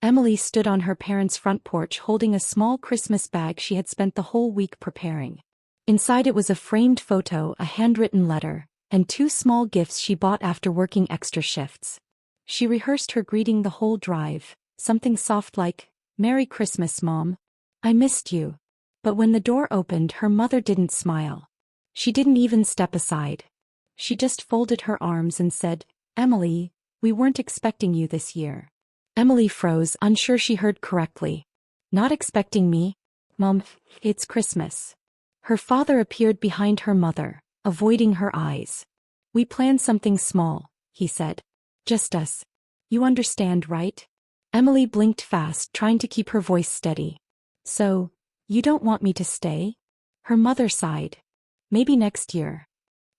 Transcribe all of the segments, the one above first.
Emily stood on her parents' front porch holding a small Christmas bag she had spent the whole week preparing. Inside it was a framed photo, a handwritten letter, and 2 small gifts she bought after working extra shifts. She rehearsed her greeting the whole drive, something soft like, "Merry Christmas, Mom. I missed you." But when the door opened, her mother didn't smile. She didn't even step aside. She just folded her arms and said, "Emily, we weren't expecting you this year." Emily froze, unsure she heard correctly. "Not expecting me? Mom, it's Christmas." Her father appeared behind her mother, avoiding her eyes. "We planned something small," he said. "Just us. You understand, right?" Emily blinked fast, trying to keep her voice steady. "So, you don't want me to stay?" Her mother sighed. "Maybe next year."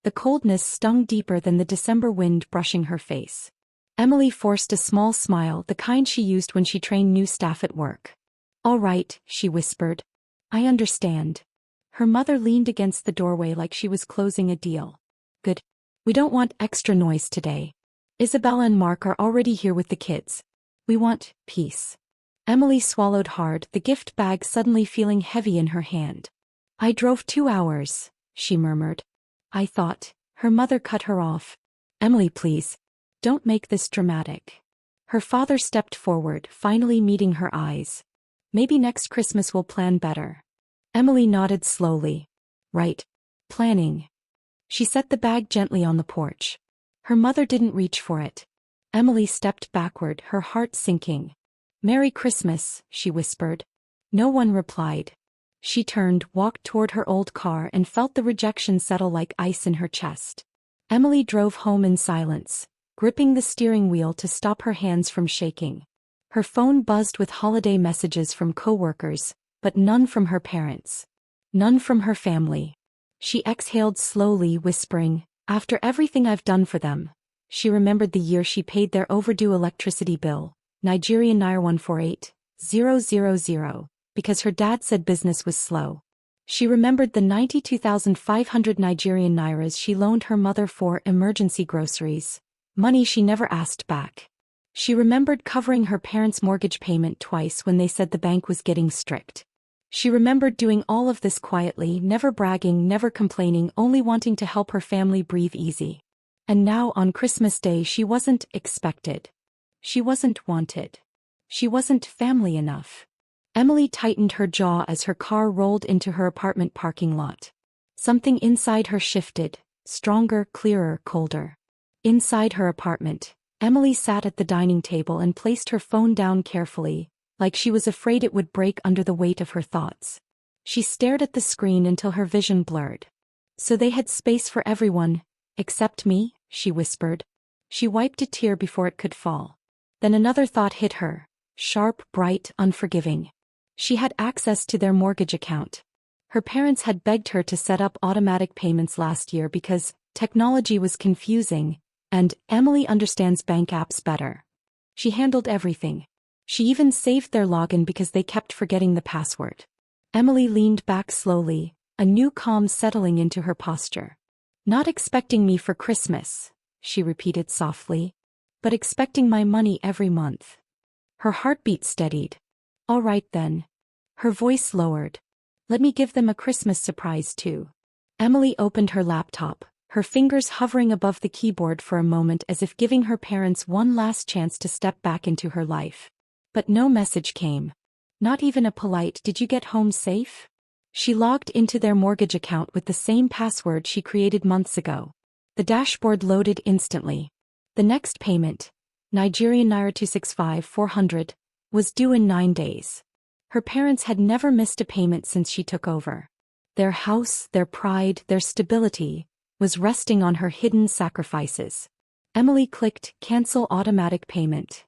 The coldness stung deeper than the December wind brushing her face. Emily forced a small smile, the kind she used when she trained new staff at work. "All right," she whispered. "I understand." Her mother leaned against the doorway like she was closing a deal. "Good. We don't want extra noise today. Isabella and Mark are already here with the kids. We want peace." Emily swallowed hard, the gift bag suddenly feeling heavy in her hand. "I drove 2 hours," she murmured. "I thought." Her mother cut her off. "Emily, please. Don't make this dramatic." Her father stepped forward, finally meeting her eyes. "Maybe next Christmas we'll plan better." Emily nodded slowly. "Right. Planning." She set the bag gently on the porch. Her mother didn't reach for it. Emily stepped backward, her heart sinking. "Merry Christmas," she whispered. No one replied. She turned, walked toward her old car, and felt the rejection settle like ice in her chest. Emily drove home in silence, gripping the steering wheel to stop her hands from shaking. Her phone buzzed with holiday messages from coworkers, but none from her parents. None from her family. She exhaled slowly, whispering, "After everything I've done for them." She remembered the year she paid their overdue electricity bill, Nigerian naira 148,000, because her dad said business was slow. She remembered the 92,500 Nigerian nairas she loaned her mother for emergency groceries, money she never asked back. She remembered covering her parents' mortgage payment twice when they said the bank was getting strict. She remembered doing all of this quietly, never bragging, never complaining, only wanting to help her family breathe easy. And now on Christmas Day she wasn't expected. She wasn't wanted. She wasn't family enough. Emily tightened her jaw as her car rolled into her apartment parking lot. Something inside her shifted, stronger, clearer, colder. Inside her apartment, Emily sat at the dining table and placed her phone down carefully, like she was afraid it would break under the weight of her thoughts. She stared at the screen until her vision blurred. "So they had space for everyone, except me," she whispered. She wiped a tear before it could fall. Then another thought hit her, sharp, bright, unforgiving. She had access to their mortgage account. Her parents had begged her to set up automatic payments last year because technology was confusing, and Emily understands bank apps better. She handled everything. She even saved their login because they kept forgetting the password. Emily leaned back slowly, a new calm settling into her posture. "Not expecting me for Christmas," she repeated softly, "but expecting my money every month." Her heartbeat steadied. "All right then." Her voice lowered. "Let me give them a Christmas surprise too." Emily opened her laptop, her fingers hovering above the keyboard for a moment as if giving her parents one last chance to step back into her life. But no message came. Not even a polite "Did you get home safe?" She logged into their mortgage account with the same password she created months ago. The dashboard loaded instantly. The next payment, Nigerian naira 265,400, was due in 9 days. Her parents had never missed a payment since she took over. Their house, their pride, their stability, was resting on her hidden sacrifices. Emily clicked Cancel Automatic Payment.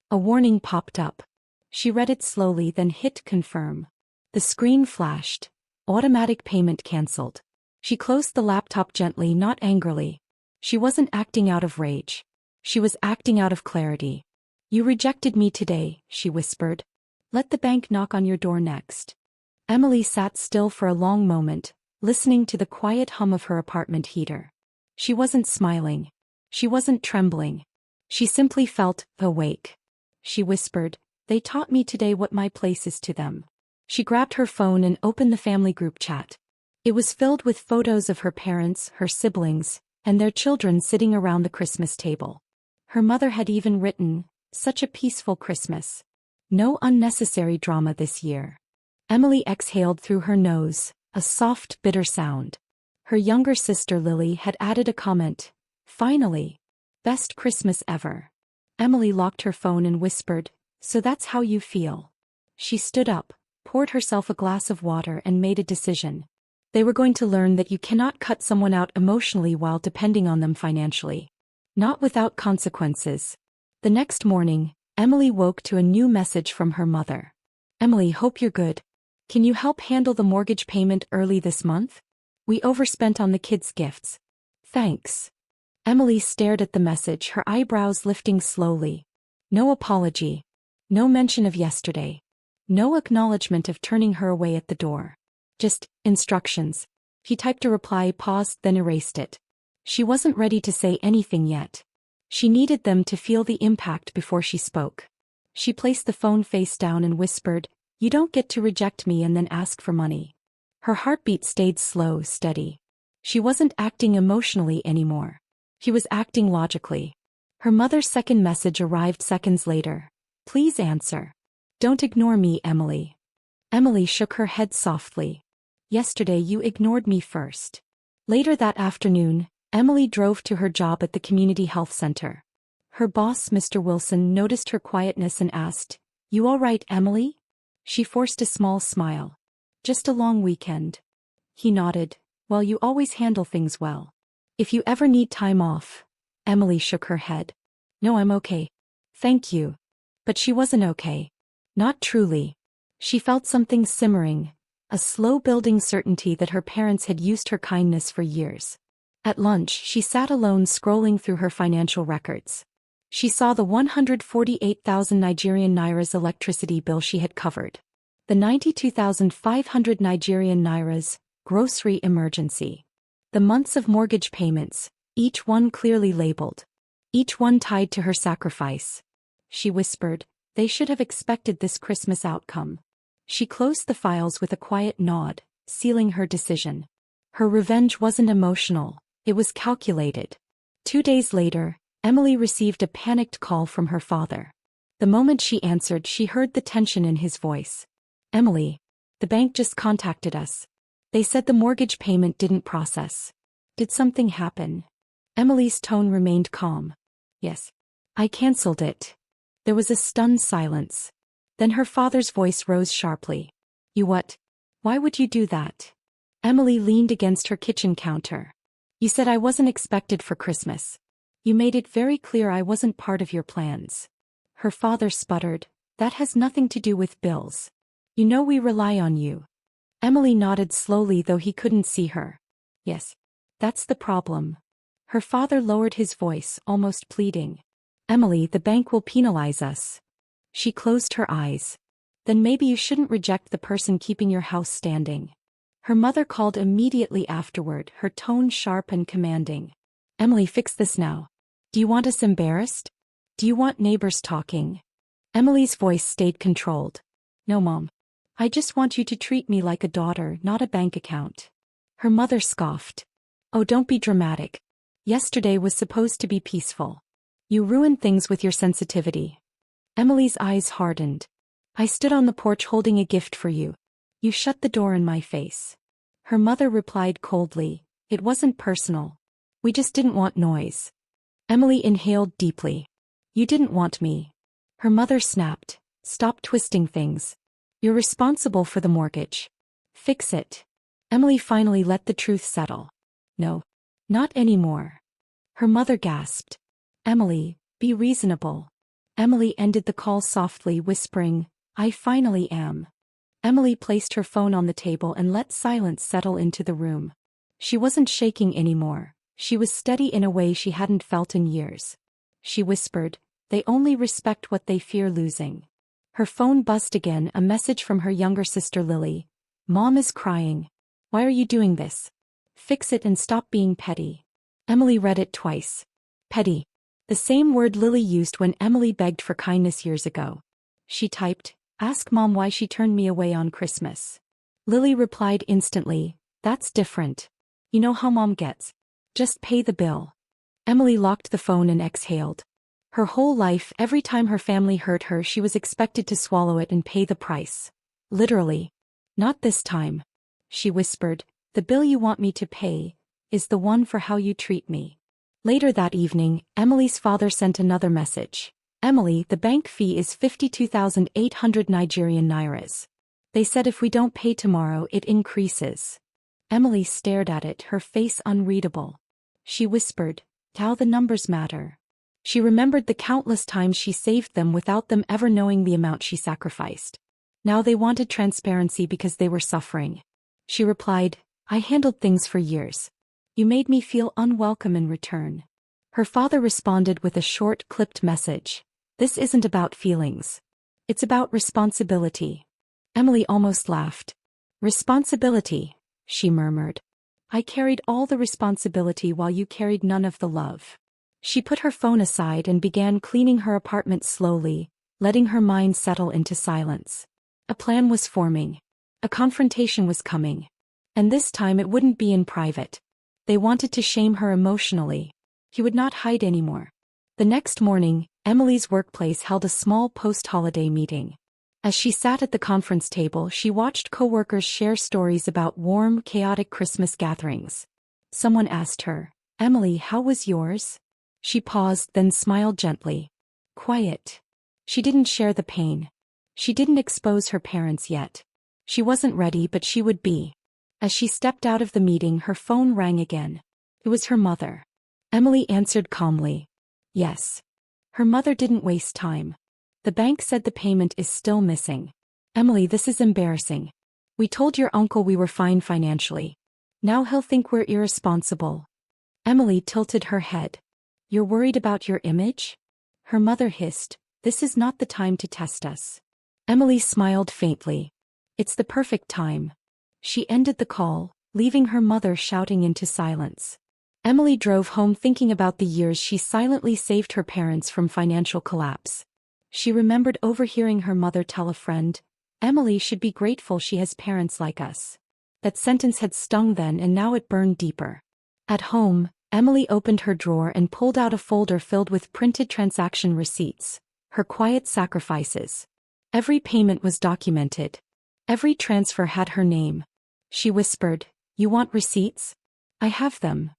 A warning popped up. She read it slowly, then hit Confirm. The screen flashed. Automatic payment cancelled. She closed the laptop gently, not angrily. She wasn't acting out of rage. She was acting out of clarity. "You rejected me today," she whispered. "Let the bank knock on your door next." Emily sat still for a long moment, listening to the quiet hum of her apartment heater. She wasn't smiling. She wasn't trembling. She simply felt awake. She whispered, They taught me today what my place is to them. She grabbed her phone and opened the family group chat. It was filled with photos of her parents, her siblings, and their children sitting around the Christmas table. Her mother had even written, "Such a peaceful Christmas. No unnecessary drama this year." Emily exhaled through her nose, a soft, bitter sound. Her younger sister Lily had added a comment, "Finally. Best Christmas ever." Emily locked her phone and whispered, "So that's how you feel." She stood up, poured herself a glass of water and made a decision. They were going to learn that you cannot cut someone out emotionally while depending on them financially. Not without consequences. The next morning, Emily woke to a new message from her mother. "Emily, hope you're good. Can you help handle the mortgage payment early this month? We overspent on the kids' gifts. Thanks." Emily stared at the message, her eyebrows lifting slowly. No apology. No mention of yesterday. No acknowledgement of turning her away at the door. Just, instructions. He typed a reply, paused, then erased it. She wasn't ready to say anything yet. She needed them to feel the impact before she spoke. She placed the phone face down and whispered, "You don't get to reject me and then ask for money." Her heartbeat stayed slow, steady. She wasn't acting emotionally anymore. She was acting logically. Her mother's second message arrived seconds later. "Please answer. Don't ignore me, Emily." Emily shook her head softly. "Yesterday you ignored me first." Later that afternoon, Emily drove to her job at the community health center. Her boss, Mr. Wilson, noticed her quietness and asked, "You all right, Emily?" She forced a small smile. "Just a long weekend." He nodded. "Well, you always handle things well. If you ever need time off." Emily shook her head. "No, I'm okay. Thank you." But she wasn't okay. Not truly. She felt something simmering, a slow-building certainty that her parents had used her kindness for years. At lunch, she sat alone scrolling through her financial records. She saw the 148,000 Nigerian nairas electricity bill she had covered. The 92,500 Nigerian nairas, grocery emergency. The months of mortgage payments, each one clearly labeled. Each one tied to her sacrifice. She whispered, "They should have expected this Christmas outcome." She closed the files with a quiet nod, sealing her decision. Her revenge wasn't emotional, it was calculated. 2 days later, Emily received a panicked call from her father. The moment she answered, she heard the tension in his voice. "Emily, the bank just contacted us. They said the mortgage payment didn't process. Did something happen?" Emily's tone remained calm. "Yes. I canceled it." There was a stunned silence. Then her father's voice rose sharply. "You what? Why would you do that?" Emily leaned against her kitchen counter. "You said I wasn't expected for Christmas. You made it very clear I wasn't part of your plans." Her father sputtered, "That has nothing to do with bills. You know we rely on you." Emily nodded slowly, though he couldn't see her. "Yes. That's the problem." Her father lowered his voice, almost pleading. "Emily, the bank will penalize us." She closed her eyes. "Then maybe you shouldn't reject the person keeping your house standing." Her mother called immediately afterward, her tone sharp and commanding. "Emily, fix this now. Do you want us embarrassed? Do you want neighbors talking?" Emily's voice stayed controlled. "No, Mom. I just want you to treat me like a daughter, not a bank account." Her mother scoffed. "Oh, don't be dramatic. Yesterday was supposed to be peaceful. You ruined things with your sensitivity." Emily's eyes hardened. "I stood on the porch holding a gift for you. You shut the door in my face." Her mother replied coldly, "It wasn't personal. We just didn't want noise." Emily inhaled deeply. "You didn't want me." Her mother snapped, "Stop twisting things. You're responsible for the mortgage. Fix it." Emily finally let the truth settle. "No. Not anymore." Her mother gasped. "Emily, be reasonable." Emily ended the call softly, whispering, "I finally am." Emily placed her phone on the table and let silence settle into the room. She wasn't shaking anymore. She was steady in a way she hadn't felt in years. She whispered, "They only respect what they fear losing." Her phone buzzed again, a message from her younger sister Lily. "Mom is crying. Why are you doing this? Fix it and stop being petty." Emily read it twice. Petty. The same word Lily used when Emily begged for kindness years ago. She typed, "Ask Mom why she turned me away on Christmas." Lily replied instantly, "That's different. You know how Mom gets. Just pay the bill." Emily locked the phone and exhaled. Her whole life, every time her family hurt her, she was expected to swallow it and pay the price. Literally. "Not this time," she whispered. "The bill you want me to pay is the one for how you treat me." Later that evening, Emily's father sent another message. "Emily, the bank fee is 52,800 Nigerian nairas. They said if we don't pay tomorrow, it increases." Emily stared at it, her face unreadable. She whispered, "How the numbers matter." She remembered the countless times she saved them without them ever knowing the amount she sacrificed. Now they wanted transparency because they were suffering. She replied, "I handled things for years. You made me feel unwelcome in return." Her father responded with a short, clipped message. "This isn't about feelings. It's about responsibility." Emily almost laughed. "Responsibility," she murmured. "I carried all the responsibility while you carried none of the love." She put her phone aside and began cleaning her apartment slowly, letting her mind settle into silence. A plan was forming. A confrontation was coming. And this time it wouldn't be in private. They wanted to shame her emotionally. He would not hide anymore. The next morning, Emily's workplace held a small post-holiday meeting. As she sat at the conference table, she watched coworkers share stories about warm, chaotic Christmas gatherings. Someone asked her, "Emily, how was yours?" She paused, then smiled gently. "Quiet." She didn't share the pain. She didn't expose her parents yet. She wasn't ready, but she would be. As she stepped out of the meeting, her phone rang again. It was her mother. Emily answered calmly. "Yes." Her mother didn't waste time. "The bank said the payment is still missing." "Emily, this is embarrassing. We told your uncle we were fine financially. Now he'll think we're irresponsible." Emily tilted her head. "You're worried about your image?" Her mother hissed, "This is not the time to test us." Emily smiled faintly. "It's the perfect time." She ended the call, leaving her mother shouting into silence. Emily drove home thinking about the years she silently saved her parents from financial collapse. She remembered overhearing her mother tell a friend, "Emily should be grateful she has parents like us." That sentence had stung then, and now it burned deeper. At home, Emily opened her drawer and pulled out a folder filled with printed transaction receipts, her quiet sacrifices. Every payment was documented. Every transfer had her name. She whispered, "You want receipts? I have them."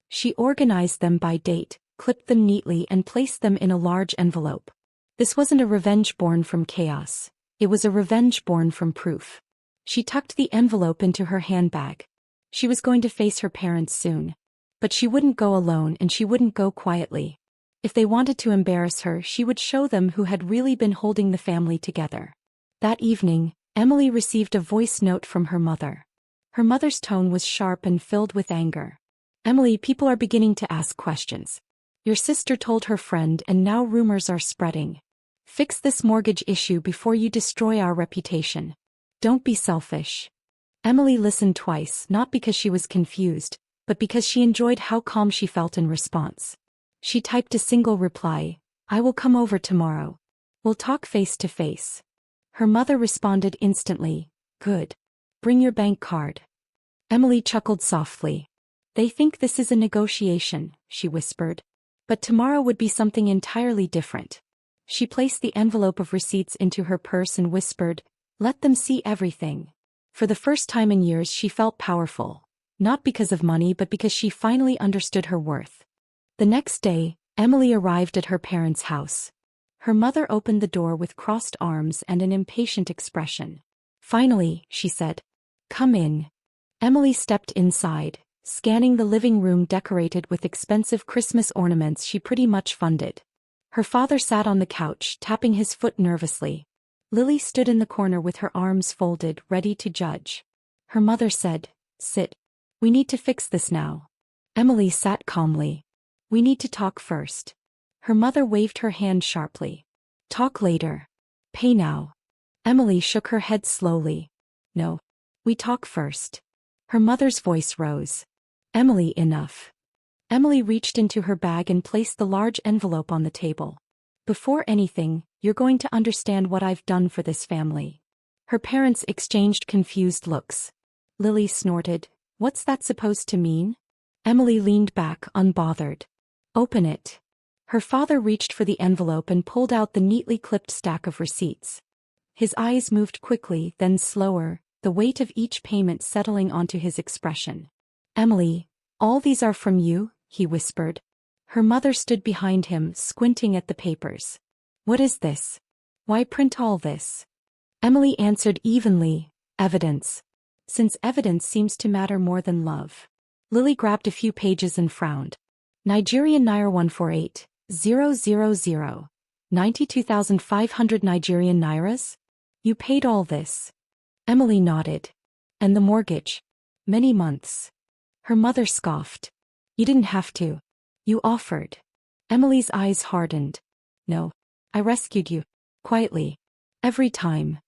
She organized them by date, clipped them neatly, and placed them in a large envelope. This wasn't a revenge born from chaos. It was a revenge born from proof. She tucked the envelope into her handbag. She was going to face her parents soon. But she wouldn't go alone, and she wouldn't go quietly. If they wanted to embarrass her, she would show them who had really been holding the family together. That evening, Emily received a voice note from her mother. Her mother's tone was sharp and filled with anger. "Emily, people are beginning to ask questions. Your sister told her friend, and now rumors are spreading. Fix this mortgage issue before you destroy our reputation. Don't be selfish." Emily listened twice, not because she was confused, but because she enjoyed how calm she felt in response. She typed a single reply, "I will come over tomorrow. We'll talk face to face." Her mother responded instantly, "Good. Bring your bank card." Emily chuckled softly. "They think this is a negotiation," she whispered. But tomorrow would be something entirely different. She placed the envelope of receipts into her purse and whispered, "Let them see everything." For the first time in years she felt powerful. Not because of money, but because she finally understood her worth. The next day, Emily arrived at her parents' house. Her mother opened the door with crossed arms and an impatient expression. "Finally," she said. "Come in." Emily stepped inside, scanning the living room decorated with expensive Christmas ornaments she pretty much funded. Her father sat on the couch, tapping his foot nervously. Lily stood in the corner with her arms folded, ready to judge. Her mother said, "Sit. We need to fix this now." Emily sat calmly. "We need to talk first." Her mother waved her hand sharply. "Talk later. Pay now." Emily shook her head slowly. "No. We talk first." Her mother's voice rose. "Emily, enough." Emily reached into her bag and placed the large envelope on the table. "Before anything, You're going to understand what I've done for this family." Her parents exchanged confused looks. Lily snorted. "What's that supposed to mean?" Emily leaned back, unbothered. "Open it." Her father reached for the envelope and pulled out the neatly clipped stack of receipts. His eyes moved quickly, then slower, the weight of each payment settling onto his expression. "Emily, all these are from you?" he whispered. Her mother stood behind him, squinting at the papers. "What is this? Why print all this?" Emily answered evenly, "Evidence. Since evidence seems to matter more than love." Lily grabbed a few pages and frowned. Nigerian Naira 148,000. 92,500 Nigerian Nairas? You paid all this? Emily nodded. And the mortgage? Many months. Her mother scoffed. You didn't have to. You offered. Emily's eyes hardened. No. I rescued you. Quietly. Every time.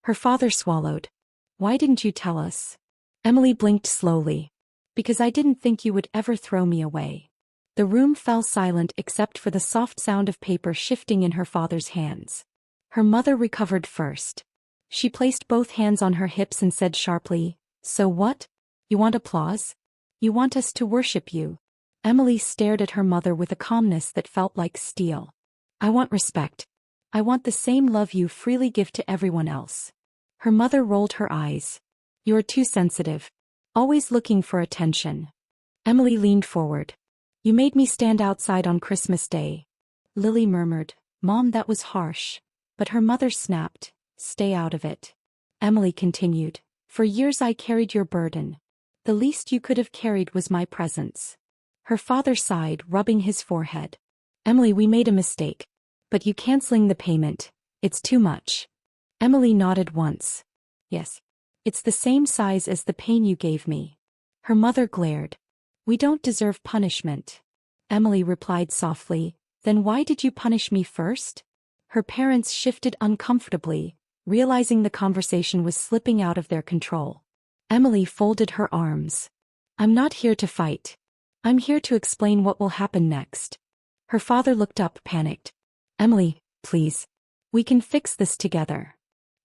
Her father swallowed. Why didn't you tell us? Emily blinked slowly. Because I didn't think you would ever throw me away. The room fell silent except for the soft sound of paper shifting in her father's hands. Her mother recovered first. She placed both hands on her hips and said sharply, "So what? You want applause? You want us to worship you?" Emily stared at her mother with a calmness that felt like steel. "I want respect. I want the same love you freely give to everyone else." Her mother rolled her eyes. "You're too sensitive. Always looking for attention." Emily leaned forward. "You made me stand outside on Christmas Day." Lily murmured, "Mom, that was harsh." But her mother snapped, "Stay out of it." Emily continued, "For years I carried your burden. The least you could have carried was my presence." Her father sighed, rubbing his forehead. "Emily, we made a mistake. But you canceling the payment, it's too much." Emily nodded once. "Yes. It's the same size as the pain you gave me." Her mother glared. "We don't deserve punishment." Emily replied softly, "Then why did you punish me first?" Her parents shifted uncomfortably, realizing the conversation was slipping out of their control. Emily folded her arms. "I'm not here to fight. I'm here to explain what will happen next." Her father looked up, panicked. "Emily, please. We can fix this together."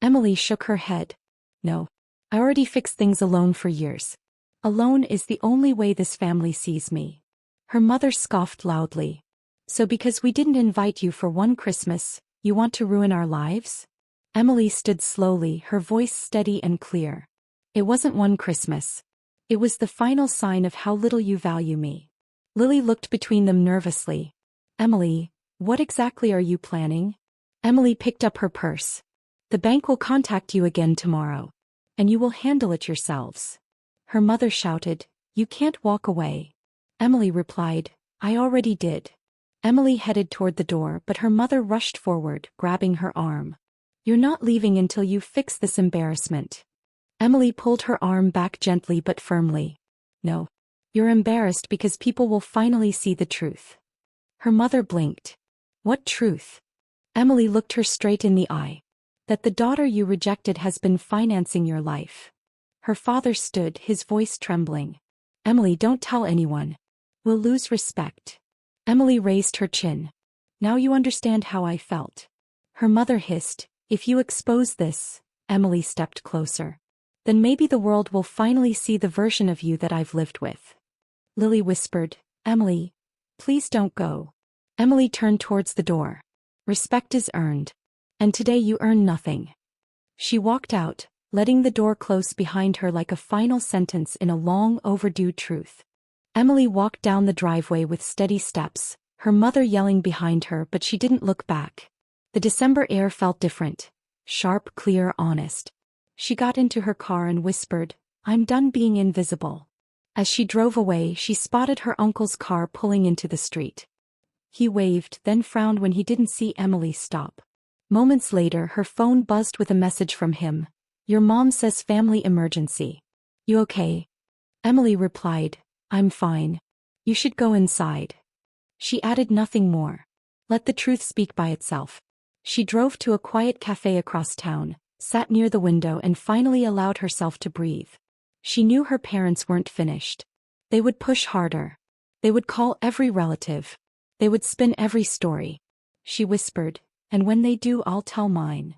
Emily shook her head. "No. I already fixed things alone for years. Alone is the only way this family sees me." Her mother scoffed loudly. "So because we didn't invite you for one Christmas, you want to ruin our lives?" Emily stood slowly, her voice steady and clear. "It wasn't one Christmas. It was the final sign of how little you value me." Lily looked between them nervously. "Emily, what exactly are you planning?" Emily picked up her purse. "The bank will contact you again tomorrow. And you will handle it yourselves." Her mother shouted, "You can't walk away." Emily replied, "I already did." Emily headed toward the door, but her mother rushed forward, grabbing her arm. "You're not leaving until you fix this embarrassment." Emily pulled her arm back gently but firmly. "No. You're embarrassed because people will finally see the truth." Her mother blinked. "What truth?" Emily looked her straight in the eye. "That the daughter you rejected has been financing your life." Her father stood, his voice trembling. "Emily, don't tell anyone. We'll lose respect." Emily raised her chin. "Now you understand how I felt." Her mother hissed, "If you expose this," Emily stepped closer, "then maybe the world will finally see the version of you that I've lived with." Lily whispered, "Emily, please don't go." Emily turned towards the door. "Respect is earned. And today you earn nothing." She walked out, letting the door close behind her like a final sentence in a long overdue truth. Emily walked down the driveway with steady steps, her mother yelling behind her, but she didn't look back. The December air felt different. Sharp, clear, honest. She got into her car and whispered, "I'm done being invisible." As she drove away, she spotted her uncle's car pulling into the street. He waved, then frowned when he didn't see Emily stop. Moments later, her phone buzzed with a message from him. "Your mom says family emergency. You okay?" Emily replied, "I'm fine. You should go inside." She added nothing more. Let the truth speak by itself. She drove to a quiet cafe across town, sat near the window and finally allowed herself to breathe. She knew her parents weren't finished. They would push harder. They would call every relative. They would spin every story. She whispered, And when they do, I'll tell mine.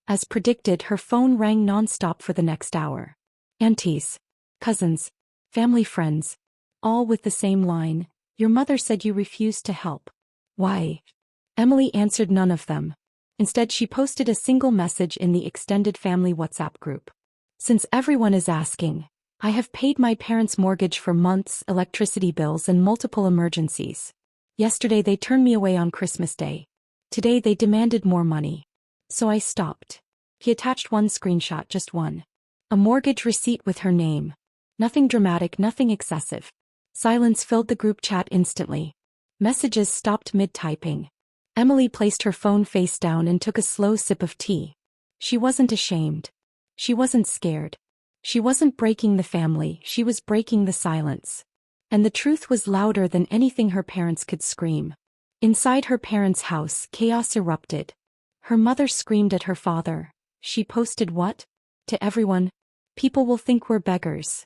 As predicted, her phone rang nonstop for the next hour. Aunties, cousins, family friends, all with the same line, "Your mother said you refused to help." Why? Emily answered none of them. Instead, she posted a single message in the extended family WhatsApp group. "Since everyone is asking, I have paid my parents' mortgage for months, electricity bills, and multiple emergencies. Yesterday they turned me away on Christmas Day. Today they demanded more money. So I stopped." He attached one screenshot, just one. A mortgage receipt with her name. Nothing dramatic, nothing excessive. Silence filled the group chat instantly. Messages stopped mid-typing. Emily placed her phone face down and took a slow sip of tea. She wasn't ashamed. She wasn't scared. She wasn't breaking the family, she was breaking the silence. And the truth was louder than anything her parents could scream. Inside her parents' house, chaos erupted. Her mother screamed at her father. She posted what? To everyone. "People will think we're beggars."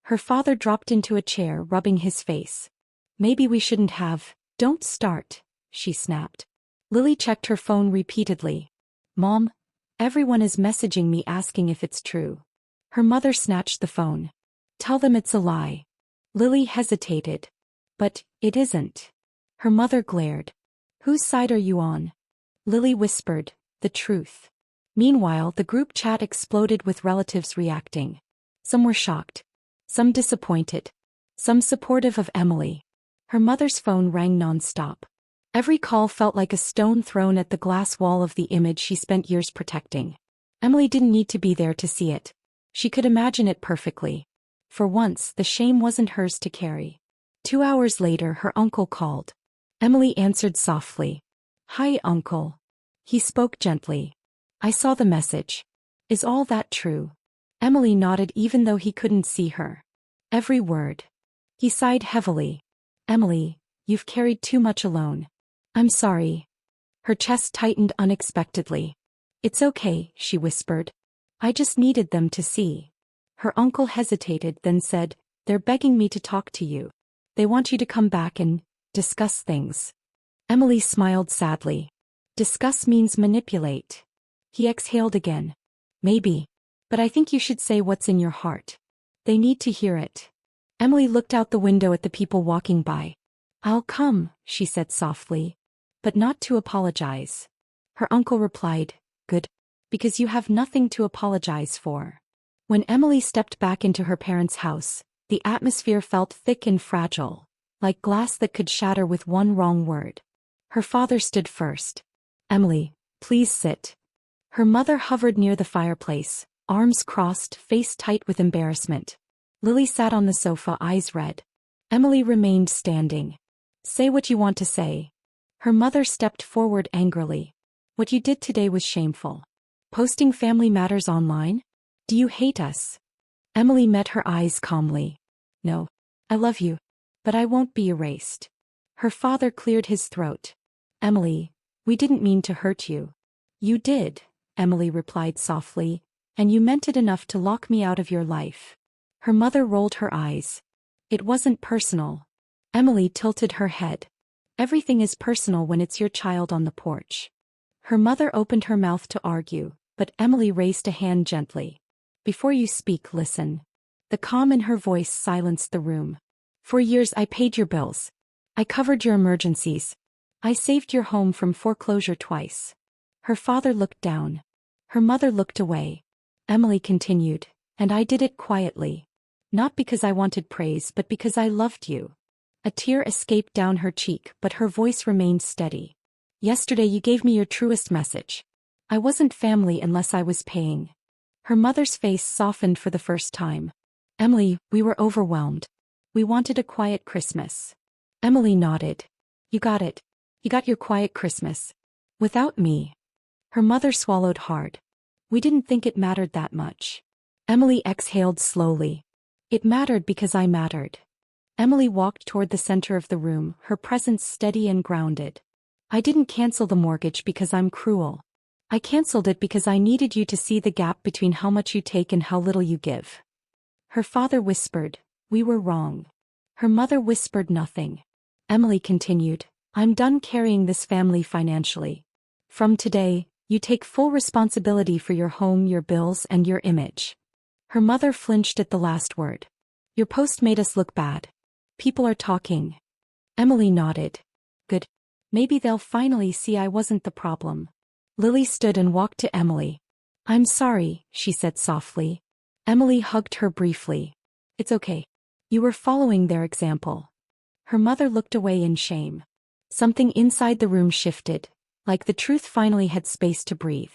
Her father dropped into a chair, rubbing his face. "Maybe we shouldn't have." "Don't start," she snapped. Lily checked her phone repeatedly. "Mom, everyone is messaging me asking if it's true." Her mother snatched the phone. "Tell them it's a lie." Lily hesitated. "But it isn't." Her mother glared. "Whose side are you on?" Lily whispered, "The truth." Meanwhile, the group chat exploded with relatives reacting. Some were shocked. Some disappointed. Some supportive of Emily. Her mother's phone rang nonstop. Every call felt like a stone thrown at the glass wall of the image she spent years protecting. Emily didn't need to be there to see it. She could imagine it perfectly. For once, the shame wasn't hers to carry. 2 hours later, her uncle called. Emily answered softly. "Hi, uncle." He spoke gently. "I saw the message. Is all that true?" Emily nodded even though he couldn't see her. "Every word." He sighed heavily. "Emily, you've carried too much alone. I'm sorry." Her chest tightened unexpectedly. "It's okay," she whispered. "I just needed them to see." Her uncle hesitated, then said, "They're begging me to talk to you. They want you to come back and discuss things." Emily smiled sadly. "Discuss means manipulate." He exhaled again. "Maybe. But I think you should say what's in your heart. They need to hear it." Emily looked out the window at the people walking by. "I'll come," she said softly. "But not to apologize." Her uncle replied, "Good. Because you have nothing to apologize for." When Emily stepped back into her parents' house, the atmosphere felt thick and fragile, like glass that could shatter with one wrong word. Her father stood first. "Emily, please sit." Her mother hovered near the fireplace, arms crossed, face tight with embarrassment. Lily sat on the sofa, eyes red. Emily remained standing. "Say what you want to say." Her mother stepped forward angrily. "What you did today was shameful. Posting family matters online? Do you hate us?" Emily met her eyes calmly. "No. I love you. But I won't be erased." Her father cleared his throat. "Emily, we didn't mean to hurt you." "You did," Emily replied softly, "and you meant it enough to lock me out of your life." Her mother rolled her eyes. "It wasn't personal." Emily tilted her head. "Everything is personal when it's your child on the porch." Her mother opened her mouth to argue, but Emily raised a hand gently. "Before you speak, listen." The calm in her voice silenced the room. "For years I paid your bills. I covered your emergencies. I saved your home from foreclosure twice." Her father looked down. Her mother looked away. Emily continued, "And I did it quietly. Not because I wanted praise, but because I loved you." A tear escaped down her cheek, but her voice remained steady. "Yesterday you gave me your truest message. I wasn't family unless I was paying." Her mother's face softened for the first time. "Emily, we were overwhelmed. We wanted a quiet Christmas." Emily nodded. "You got it. You got your quiet Christmas. Without me." Her mother swallowed hard. "We didn't think it mattered that much." Emily exhaled slowly. "It mattered because I mattered." Emily walked toward the center of the room, her presence steady and grounded. "I didn't cancel the mortgage because I'm cruel. I canceled it because I needed you to see the gap between how much you take and how little you give." Her father whispered, "We were wrong." Her mother whispered nothing. Emily continued, "I'm done carrying this family financially. From today, you take full responsibility for your home, your bills, and your image. Her mother flinched at the last word. Your post made us look bad. People are talking. Emily nodded. Good. Maybe they'll finally see I wasn't the problem. Lily stood and walked to Emily. I'm sorry, she said softly. Emily hugged her briefly. It's okay. You were following their example. Her mother looked away in shame. Something inside the room shifted, like the truth finally had space to breathe.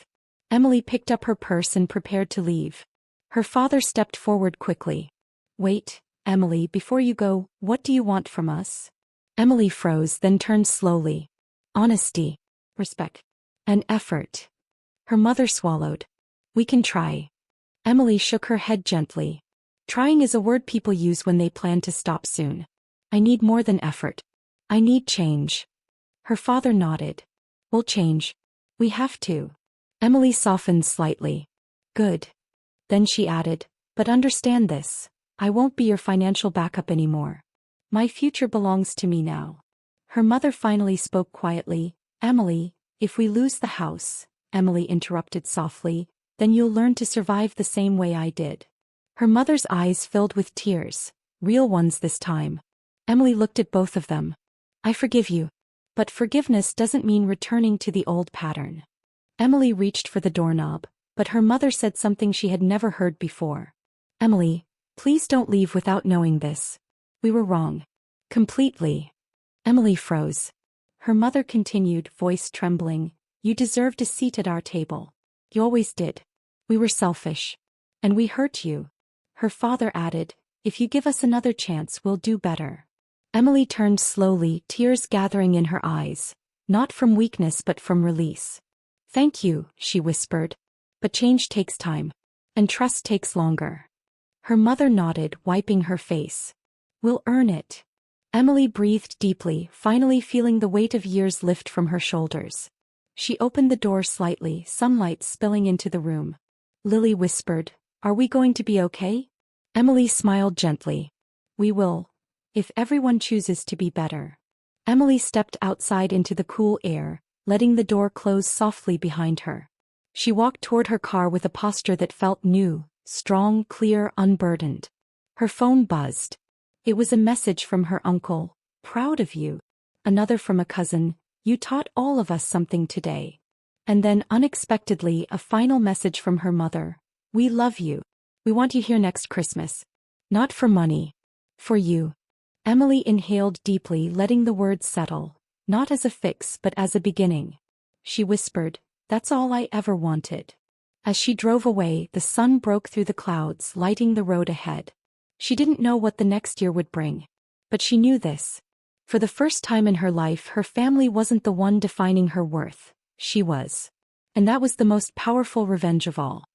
Emily picked up her purse and prepared to leave. Her father stepped forward quickly. Wait, Emily, before you go, what do you want from us? Emily froze, then turned slowly. Honesty, respect, and effort. Her mother swallowed. We can try. Emily shook her head gently. Trying is a word people use when they plan to stop soon. I need more than effort. I need change. Her father nodded. We'll change. We have to. Emily softened slightly. Good. Then she added, but understand this. I won't be your financial backup anymore. My future belongs to me now. Her mother finally spoke quietly. Emily, if we lose the house, Emily interrupted softly, then you'll learn to survive the same way I did. Her mother's eyes filled with tears, real ones this time. Emily looked at both of them. I forgive you. But forgiveness doesn't mean returning to the old pattern. Emily reached for the doorknob, but her mother said something she had never heard before. Emily, please don't leave without knowing this. We were wrong. Completely. Emily froze. Her mother continued, voice trembling. You deserved a seat at our table. You always did. We were selfish. And we hurt you. Her father added, if you give us another chance, we'll do better. Emily turned slowly, tears gathering in her eyes. Not from weakness but from release. Thank you, she whispered. But change takes time. And trust takes longer. Her mother nodded, wiping her face. We'll earn it. Emily breathed deeply, finally feeling the weight of years lift from her shoulders. She opened the door slightly, sunlight spilling into the room. Lily whispered, Are we going to be okay? Emily smiled gently. We will. If everyone chooses to be better. Emily stepped outside into the cool air, letting the door close softly behind her. She walked toward her car with a posture that felt new, strong, clear, unburdened. Her phone buzzed. It was a message from her uncle, proud of you. Another from a cousin, you taught all of us something today. And then unexpectedly a final message from her mother, we love you. We want you here next Christmas. Not for money. For you. Emily inhaled deeply, letting the words settle, not as a fix but as a beginning. She whispered, That's all I ever wanted. As she drove away, the sun broke through the clouds, lighting the road ahead. She didn't know what the next year would bring. But she knew this. For the first time in her life, her family wasn't the one defining her worth. She was. And that was the most powerful revenge of all.